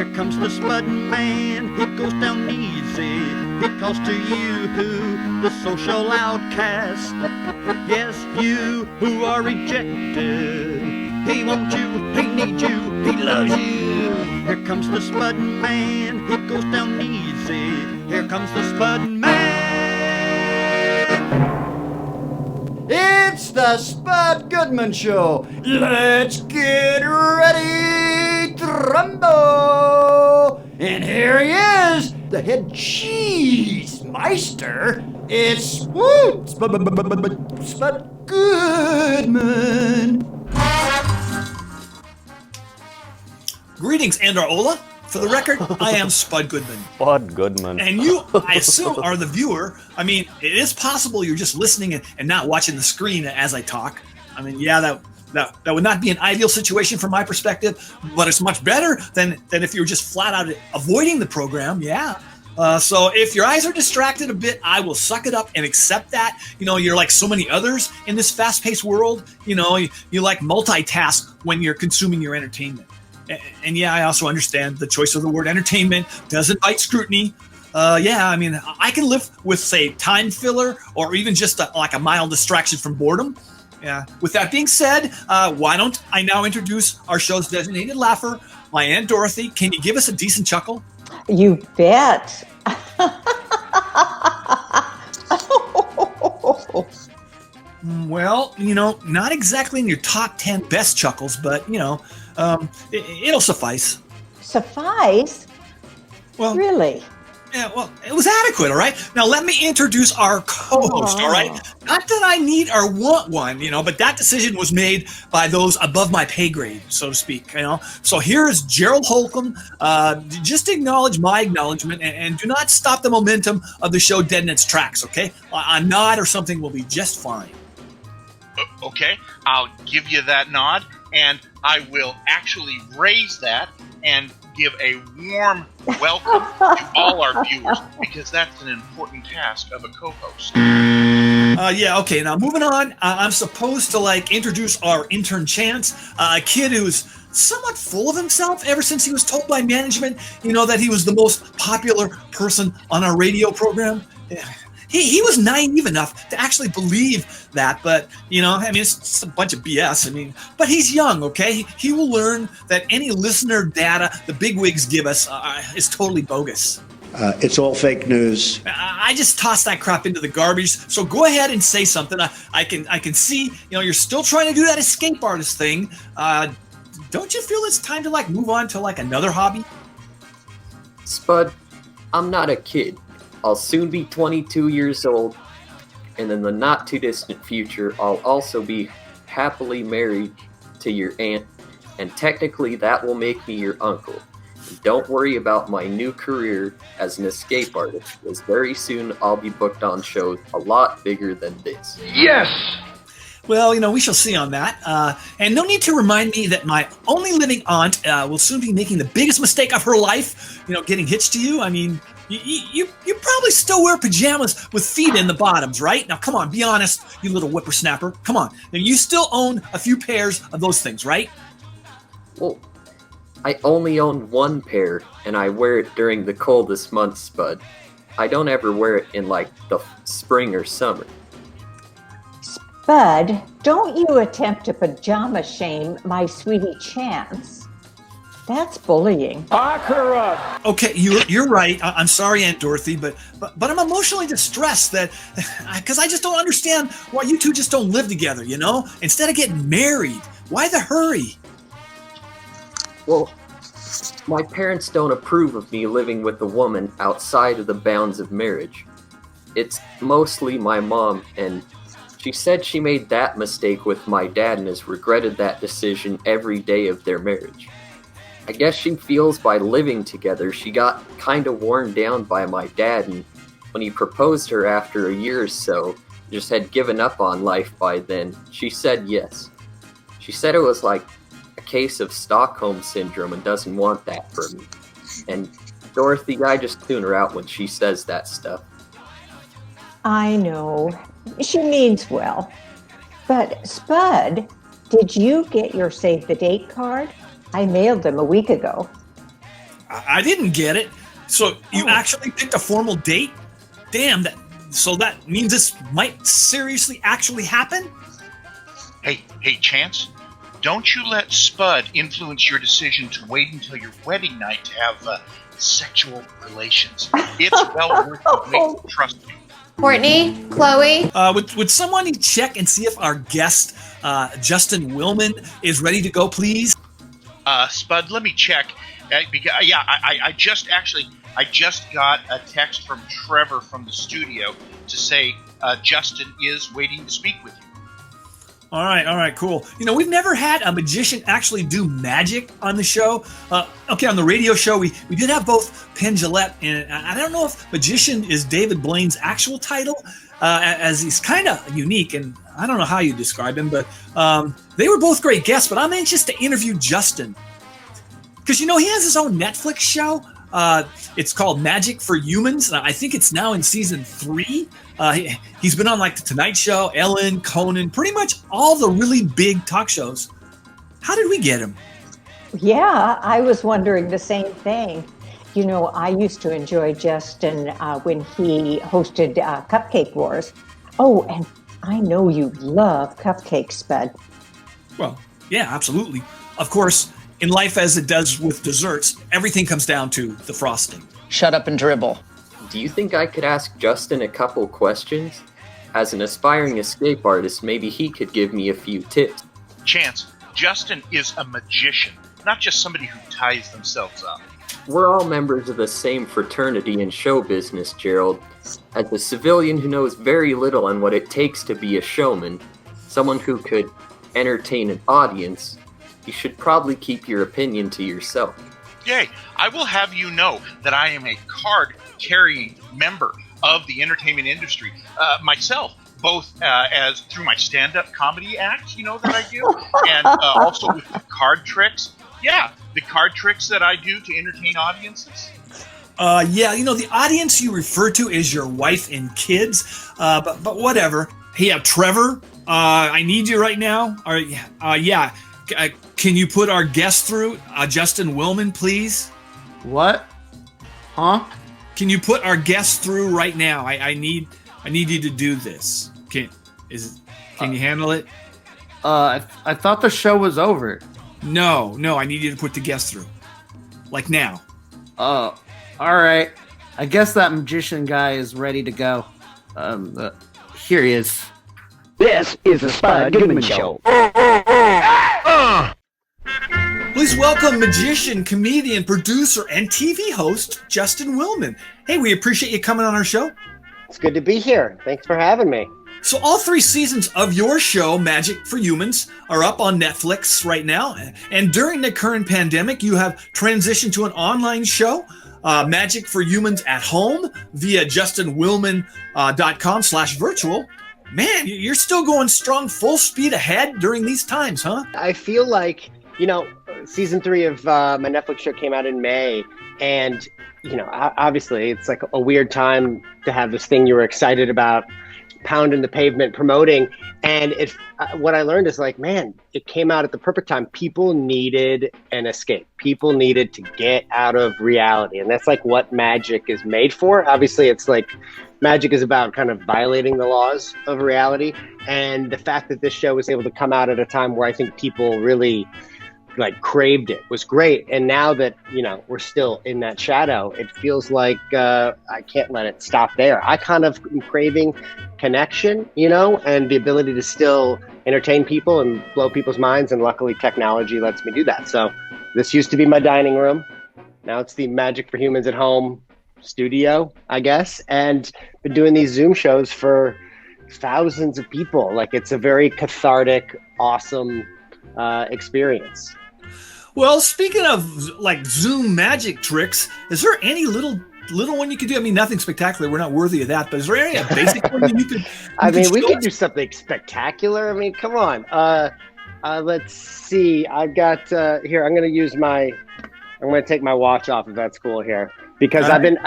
Here comes the Spud Man, he goes down easy. He calls to you who, the social outcast. Yes, you who are rejected. He wants you, he needs you, he loves you. Here comes the Spud Man, he goes down easy. Here comes the Spud Man. It's the Spud Goodman Show. Let's get ready to rumble. And here he is, the head cheese meister. It's Spud Goodman. Greetings, Andarola. For the record, I am Spud Goodman. Spud Goodman. And you, I assume, are the viewer. I mean, it is possible you're just listening and not watching the screen as I talk. I mean, yeah, that would not be an ideal situation from my perspective, but it's much better than if you were just flat out avoiding the program, yeah. So if your eyes are distracted a bit, I will suck it up and accept that. You know, you're like so many others in this fast-paced world. You know, you like multitask when you're consuming your entertainment. And yeah, I also understand the choice of the word entertainment does invite scrutiny. Yeah, I mean, I can live with, say, time filler or even just like a mild distraction from boredom. Yeah. With that being said, why don't I now introduce our show's designated laugher, my Aunt Dorothy. Can you give us a decent chuckle? You bet. Well, you know, not exactly in your top 10 best chuckles, but, you know, it'll suffice. Suffice? Well, really? Yeah, well, it was adequate, all right? Now, let me introduce our co-host, all right? Not that I need or want one, you know, but that decision was made by those above my pay grade, so to speak, you know? So here is Gerald Holcomb. Just acknowledge my acknowledgement and do not stop the momentum of the show dead in its tracks, okay? A nod or something will be just fine. Okay, I'll give you that nod, and I will actually raise that and give a warm welcome to all our viewers, because that's an important task of a co-host. Yeah, okay, now moving on, I'm supposed to, like, introduce our intern Chance, a kid who's somewhat full of himself ever since he was told by management, you know, that he was the most popular person on our radio program. He was naive enough to actually believe that, but, you know, I mean, it's just a bunch of BS. I mean, but he's young, okay? He will learn that any listener data the bigwigs give us is totally bogus. It's all fake news. I just tossed that crap into the garbage, so go ahead and say something. I can see, you know, you're still trying to do that escape artist thing. Don't you feel it's time to, like, move on to, like, another hobby? Spud, I'm not a kid. I'll soon be 22 years old, and in the not-too-distant future, I'll also be happily married to your aunt, and technically that will make me your uncle. And don't worry about my new career as an escape artist, as very soon I'll be booked on shows a lot bigger than this. Yes! Well, you know, we shall see on that. And no need to remind me that my only living aunt will soon be making the biggest mistake of her life, you know, getting hitched to you. I mean, you probably still wear pajamas with feet in the bottoms, right? Now, come on, be honest, you little whippersnapper. Come on. And you still own a few pairs of those things, right? Well, I only own one pair, and I wear it during the coldest months, Spud. I don't ever wear it in, like, the spring or summer. Spud, don't you attempt to pajama shame my sweetie Chance. That's bullying. Lock her up. Okay, you're right. I'm sorry, Aunt Dorothy, but I'm emotionally distressed that because I just don't understand why you two just don't live together, you know? Instead of getting married, why the hurry? Well, my parents don't approve of me living with a woman outside of the bounds of marriage. It's mostly my mom, and she said she made that mistake with my dad and has regretted that decision every day of their marriage. I guess she feels by living together she got kind of worn down by my dad, and when he proposed her after a year or so, just had given up on life by then, she said yes. She said it was like a case of Stockholm Syndrome and doesn't want that for me. And Dorothy, I just tune her out when she says that stuff. I know. She means well. But, Spud, did you get your save the date card? I mailed them a week ago. I didn't get it. So you actually picked a formal date? Damn, so that means this might seriously actually happen? Hey, Chance, don't you let Spud influence your decision to wait until your wedding night to have sexual relations. It's well worth the wait, trust me. Courtney, Chloe. Would someone check and see if our guest, Justin Willman, is ready to go, please? Spud, let me check. I just got a text from Trevor from the studio to say Justin is waiting to speak with you. All right, cool. You know, we've never had a magician actually do magic on the show. Okay, on the radio show, we did have both Penn Jillette, and I don't know if magician is David Blaine's actual title, as he's kind of unique, and I don't know how you describe him, but they were both great guests, but I'm anxious to interview Justin. Because, you know, he has his own Netflix show. It's called Magic for Humans. I think it's now in season 3. He's been on like The Tonight Show, Ellen, Conan, pretty much all the really big talk shows. How did we get him? Yeah, I was wondering the same thing. You know, I used to enjoy Justin when he hosted Cupcake Wars. Oh, and I know you love cupcakes, Spud. Well, yeah, absolutely. Of course, in life as it does with desserts, everything comes down to the frosting. Shut up and dribble. Do you think I could ask Justin a couple questions? As an aspiring escape artist, maybe he could give me a few tips. Chance, Justin is a magician, not just somebody who ties themselves up. We're all members of the same fraternity in show business, Gerald. As a civilian who knows very little on what it takes to be a showman, someone who could entertain an audience, you should probably keep your opinion to yourself. Yay, I will have you know that I am a card-carrying member of the entertainment industry. Myself, both as through my stand-up comedy act, you know, that I do, and also with the card tricks. Yeah, the card tricks that I do to entertain audiences. Yeah, you know, the audience you refer to is your wife and kids, but whatever. Hey, Trevor, I need you right now. Yeah. Can you put our guest through, Justin Willman, please? What? Huh? Can you put our guest through right now? I need you to do this. Can you handle it? I thought the show was over. No, I need you to put the guest through. Like now. All right. I guess that magician guy is ready to go. Here he is. This is the Spud Goodman Show. Please welcome magician, comedian, producer, and TV host, Justin Willman. Hey, we appreciate you coming on our show. It's good to be here. Thanks for having me. So all 3 seasons of your show, Magic for Humans, are up on Netflix right now. And during the current pandemic, you have transitioned to an online show, Magic for Humans at Home, via justinwillman.com/virtual. Man, you're still going strong, full speed ahead during these times, huh? I feel like, you know, season 3 of my Netflix show came out in May, and, you know, obviously it's like a weird time to have this thing you were excited about pounding the pavement promoting, and what I learned is like, man, it came out at the perfect time. People needed an escape. People needed to get out of reality, and that's like what magic is made for. Obviously, it's like magic is about kind of violating the laws of reality, and the fact that this show was able to come out at a time where I think people really like craved it was great. And now that, you know, we're still in that shadow, it feels like I can't let it stop there. I kind of am craving connection, you know, and the ability to still entertain people and blow people's minds, and luckily technology lets me do that. So this used to be my dining room, now it's the Magic for Humans at Home studio, I guess, and been doing these Zoom shows for thousands of people. Like, it's a very cathartic, awesome experience. Well, speaking of like Zoom magic tricks, is there any little one you could do? I mean, nothing spectacular. We're not worthy of that. But is there any basic one that you could? I mean, we could do something spectacular. I mean, come on. Let's see. I've got here. I'm going to take my watch off if that's cool here, because I've been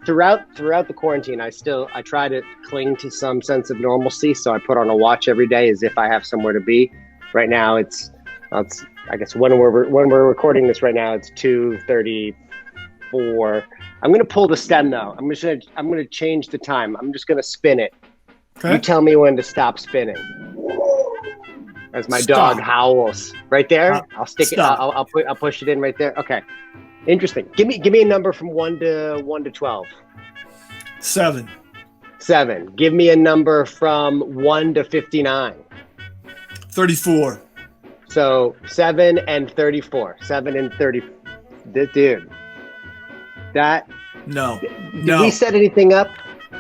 throughout the quarantine. I try to cling to some sense of normalcy. So I put on a watch every day as if I have somewhere to be. Right now, it's I guess when we're recording this right now, it's 2:35 34. I'm gonna pull the stem though. I'm gonna change the time. I'm just gonna spin it. Okay. You tell me when to stop spinning. As my Stop. dog howls. Right there. I'll stick Stop. it. I'll push it in right there. Okay. Interesting. Give me a number from 1 to 12. 7. 7. Give me a number from 1 to 59. 34. So 7 and 34. 7 and 30. Dude. That. No. Did No. we set anything up?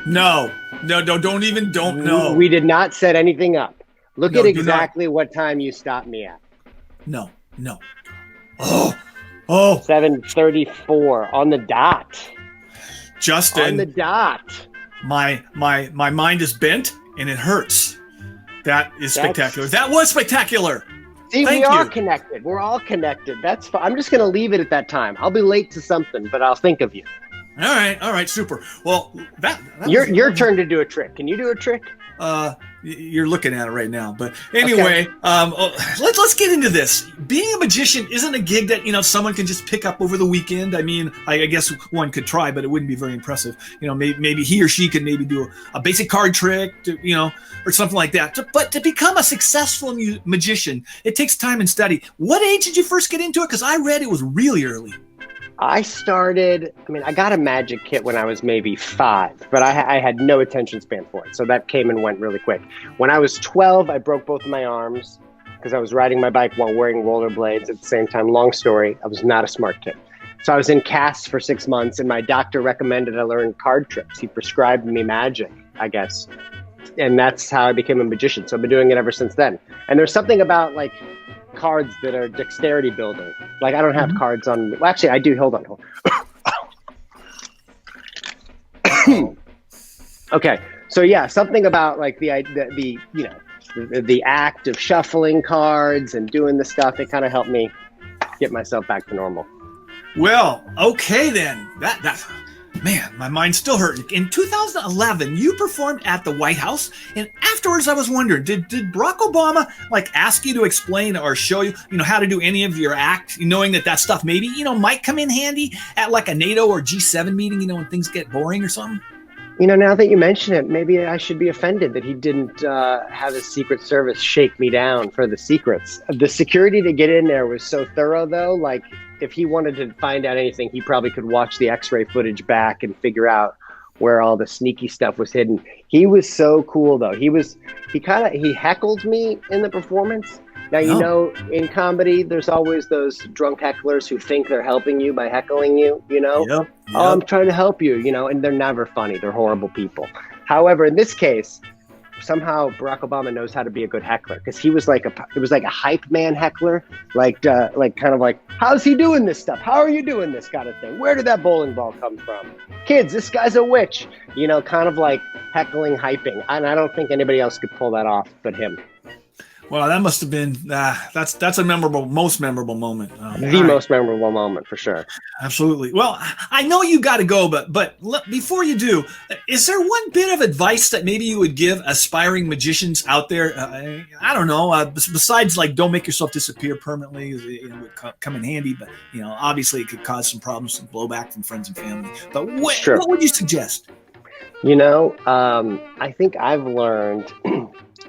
No. No. We did not set anything up. Look No, at do exactly what time you stopped me at. No. Oh. 7:34 on the dot. Justin. On the dot. My mind is bent and it hurts. That is spectacular. That was spectacular. See, Thank we are you. connected. We're all connected. That's fine. I'm just going to leave it at that time. I'll be late to something, but I'll think of you. All right, super. Well, that Your turn to do a trick. Can you do a trick? You're looking at it right now, but anyway, let's get into this. Being a magician isn't a gig that someone can just pick up over the weekend. I mean, I guess one could try, but it wouldn't be very impressive. Maybe he or she could maybe do a basic card trick, or something like that. But to become a successful magician, it takes time and study. What age did you first get into it? Because I read it was really early. I got a magic kit when I was maybe 5, but I had no attention span for it. So that came and went really quick. When I was 12, I broke both of my arms because I was riding my bike while wearing rollerblades at the same time. Long story, I was not a smart kid. So I was in casts for 6 months and my doctor recommended I learn card tricks. He prescribed me magic, I guess. And that's how I became a magician. So I've been doing it ever since then. And there's something about cards that are dexterity building. I don't have cards on. Well, actually, I do. Hold on. Okay, so yeah, something about the act of shuffling cards and doing the stuff. It kind of helped me get myself back to normal. Well, okay then. That man, my mind's still hurting. In 2011, you performed at the White House, and afterwards I was wondering, did Barack Obama ask you to explain or show you, how to do any of your act, knowing that stuff maybe, might come in handy at a NATO or G7 meeting, when things get boring or something? Now that you mention it, maybe I should be offended that he didn't have his Secret Service shake me down for the secrets. The security to get in there was so thorough, though. If he wanted to find out anything, he probably could watch the X-ray footage back and figure out where all the sneaky stuff was hidden. He was so cool, though. He heckled me in the performance. Now, in comedy, there's always those drunk hecklers who think they're helping you by heckling you, Yep. Oh, I'm trying to help you, and they're never funny. They're horrible people. However, in this case, somehow Barack Obama knows how to be a good heckler because he was it was like a hype man heckler, how's he doing this stuff? How are you doing this kind of thing? Where did that bowling ball come from? Kids, this guy's a witch, kind of like heckling, hyping. And I don't think anybody else could pull that off but him. Well, that must have been that's a most memorable moment. Most memorable moment for sure. Absolutely. Well, I know you got to go, but before you do, is there one bit of advice that maybe you would give aspiring magicians out there? I don't know. Besides, don't make yourself disappear permanently. It would come in handy, but obviously it could cause some problems, some blowback from friends and family. But what would you suggest? I think I've learned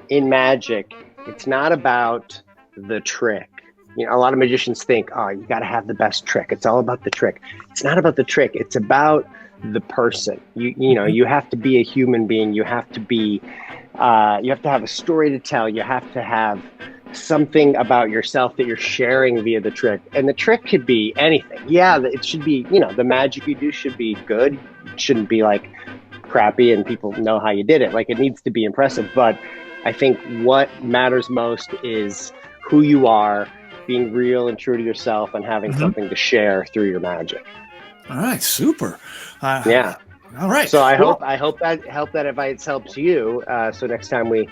in magic. It's not about the trick. A lot of magicians think, you got to have the best trick. It's all about the trick. It's not about the trick. It's about the person. You have to be a human being. You have to be, you have to have a story to tell. You have to have something about yourself that you're sharing via the trick. And the trick could be anything. Yeah, it should be, the magic you do should be good. It shouldn't be crappy and people know how you did it. It needs to be impressive, but I think what matters most is who you are, being real and true to yourself, and having something to share through your magic. All right, super. Yeah. All right. So I hope that advice helps you. So next time we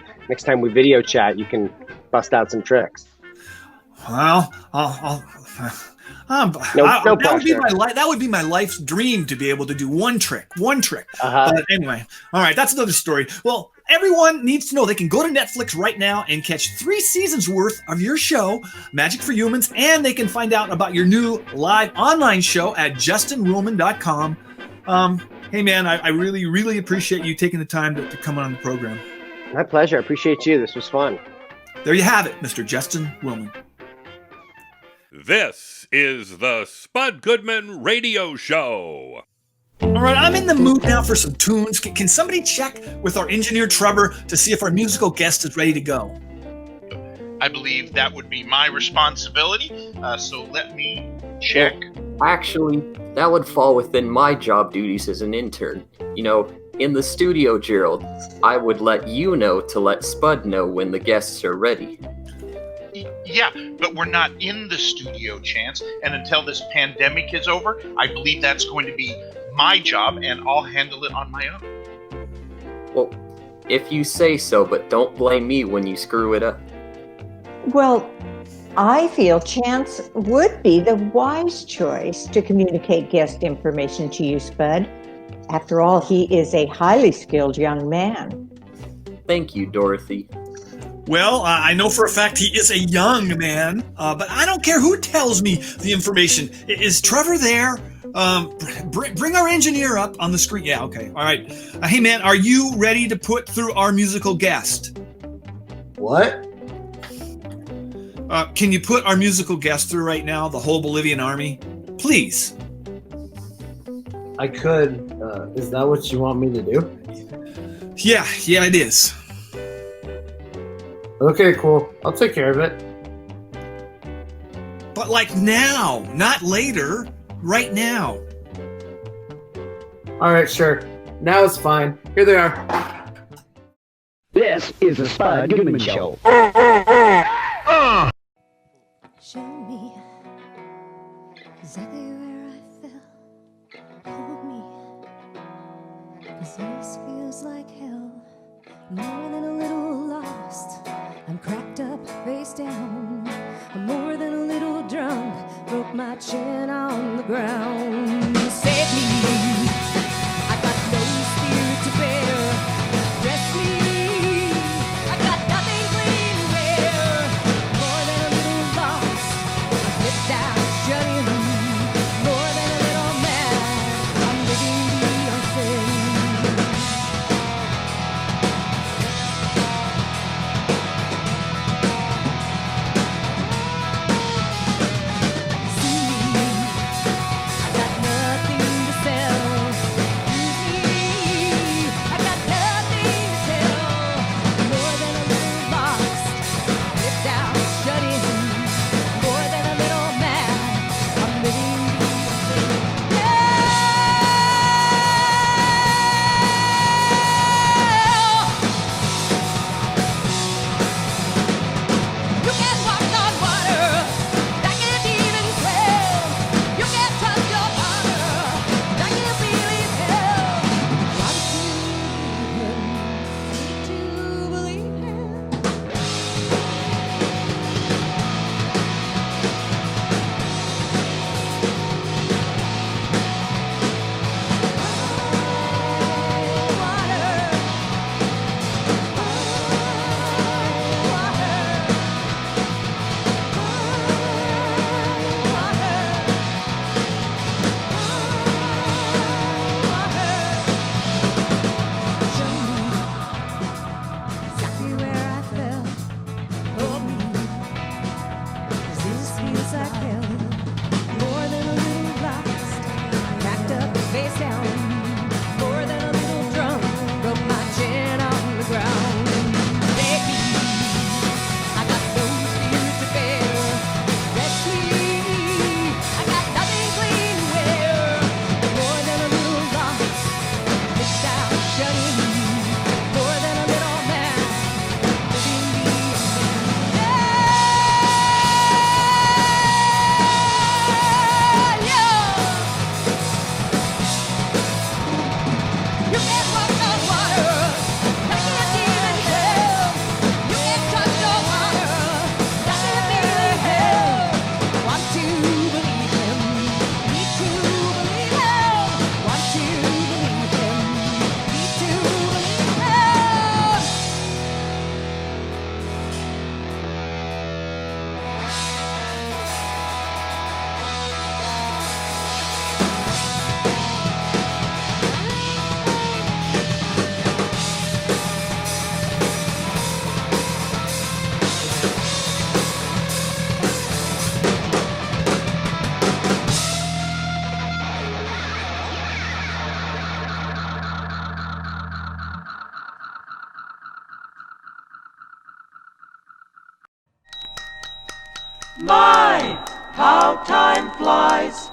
video chat, you can bust out some tricks. Well, No that would be pressure. that would be my life's dream to be able to do one trick. Uh-huh. But anyway, all right, that's another story. Well, everyone needs to know they can go to Netflix right now and catch 3 seasons worth of your show, Magic for Humans, and they can find out about your new live online show at justinwillman.com. Hey man, I really, really appreciate you taking the time to come on the program. My pleasure. I appreciate you. This was fun. There you have it, Mr. Justin Willman. This is the Spud Goodman Radio Show. All right, I'm in the mood now for some tunes. Can somebody check with our engineer Trevor to see if our musical guest is ready to go? I believe that would be my responsibility. So let me check. Actually, that would fall within my job duties as an intern. You know, in the studio, Gerald, I would let you know to let Spud know when the guests are ready. Yeah, but we're not in the studio, Chance, and until this pandemic is over, I believe that's going to be my job, and I'll handle it on my own. Well, if you say so, but don't blame me when you screw it up. Well, I feel Chance would be the wise choice to communicate guest information to you, Spud. After all, he is a highly skilled young man. Thank you, Dorothy. Well, I know for a fact he is a young man, but I don't care who tells me the information. Is Trevor there? Bring our engineer up on the screen. Yeah, okay. All right. Hey, man, are you ready to put through our musical guest? What? Can you put our musical guest through right now, the Whole Bolivian Army? Please. I could. Is that what you want me to do? Yeah, it is. Okay, cool. I'll take care of it. But like now, not later. Right now. All right, sure. Now it's fine. Here they are. This is the Spud Goodman Show. Show me exactly where I fell. Hold me, 'cause this feels like hell. More than a little lost, I'm cracked up, face down. I'm more than a little drunk, broke my chin on the ground. Save me, I got no spirit to bear. Rest me, I got nothing clean to wear. More than a little lost, I flipped out, shut in. More than a little mad, I'm living the unseen. See, I got nothing to sell.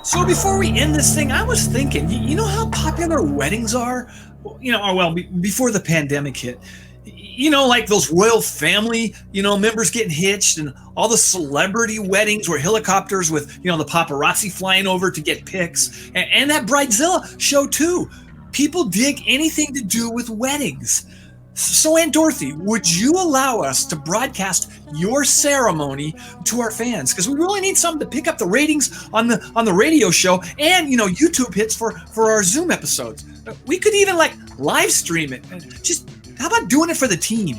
So before we end this thing, I was thinking, you know how popular weddings are? Before the pandemic hit, like those royal family, members getting hitched, and all the celebrity weddings where helicopters with, the paparazzi flying over to get pics, and that Bridezilla show too. People dig anything to do with weddings. So, Aunt Dorothy, would you allow us to broadcast your ceremony to our fans? Because we really need something to pick up the ratings on the radio show, and YouTube hits for our Zoom episodes. We could even live stream it. Just how about doing it for the team?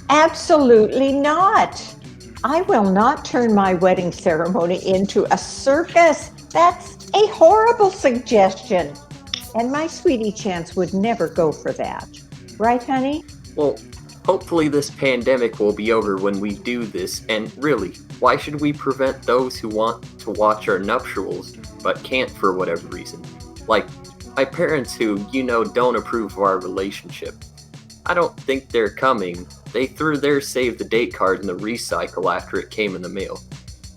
Absolutely not. I will not turn my wedding ceremony into a circus. That's a horrible suggestion. And my sweetie Chance would never go for that. Right, honey? Well, hopefully this pandemic will be over when we do this, and really, why should we prevent those who want to watch our nuptials but can't for whatever reason? Like my parents who, don't approve of our relationship. I don't think they're coming. They threw their save the date card in the recycle after it came in the mail.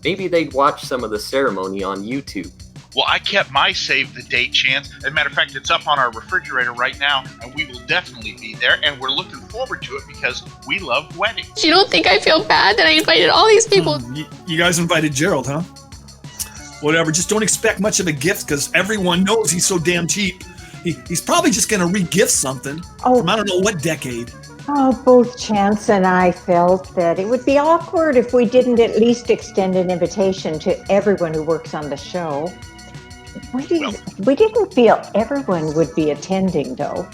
Maybe they'd watch some of the ceremony on YouTube. Well, I kept my save the date chance. As a matter of fact, it's up on our refrigerator right now, and we will definitely be there, and we're looking forward to it because we love weddings. You don't think I feel bad that I invited all these people? You guys invited Gerald, huh? Whatever, just don't expect much of a gift because everyone knows he's so damn cheap. He's probably just going to re-gift something from I don't know what decade. Oh, both Chance and I felt that it would be awkward if we didn't at least extend an invitation to everyone who works on the show. We didn't feel everyone would be attending, though.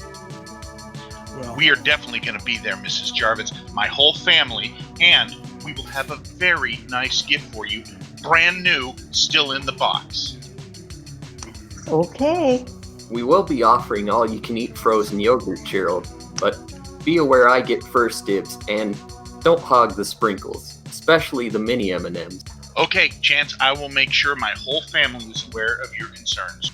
We are definitely going to be there, Mrs. Jarvis, my whole family, and we will have a very nice gift for you, brand new, still in the box. Okay. We will be offering all-you-can-eat frozen yogurt, Gerald, but be aware I get first dibs, and don't hog the sprinkles, especially the mini M&Ms. Okay, Chance, I will make sure my whole family is aware of your concerns.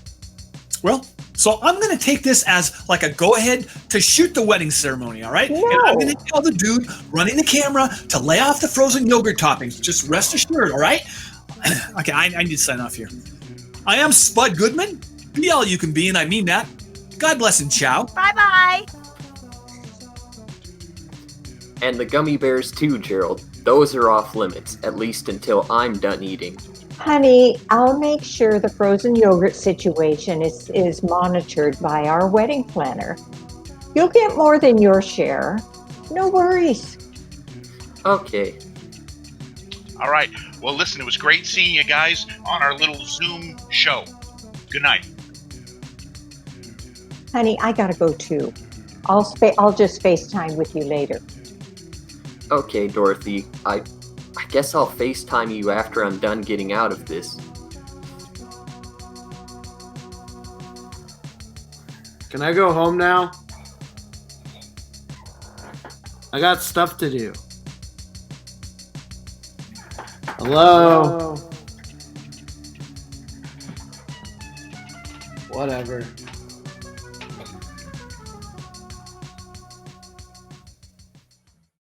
Well, so I'm going to take this as a go-ahead to shoot the wedding ceremony, all right? No. And I'm going to tell the dude running the camera to lay off the frozen yogurt toppings. Just rest assured, all right? Okay, I need to sign off here. I am Spud Goodman. Be all you can be, and I mean that. God bless and ciao. Bye-bye. And the gummy bears too, Gerald. Those are off limits, at least until I'm done eating. Honey, I'll make sure the frozen yogurt situation is monitored by our wedding planner. You'll get more than your share. No worries. Okay. All right. Well, listen, it was great seeing you guys on our little Zoom show. Good night. Honey, I gotta go too. I'll just FaceTime with you later. Okay, Dorothy. I guess I'll FaceTime you after I'm done getting out of this. Can I go home now? I got stuff to do. Hello? Whatever.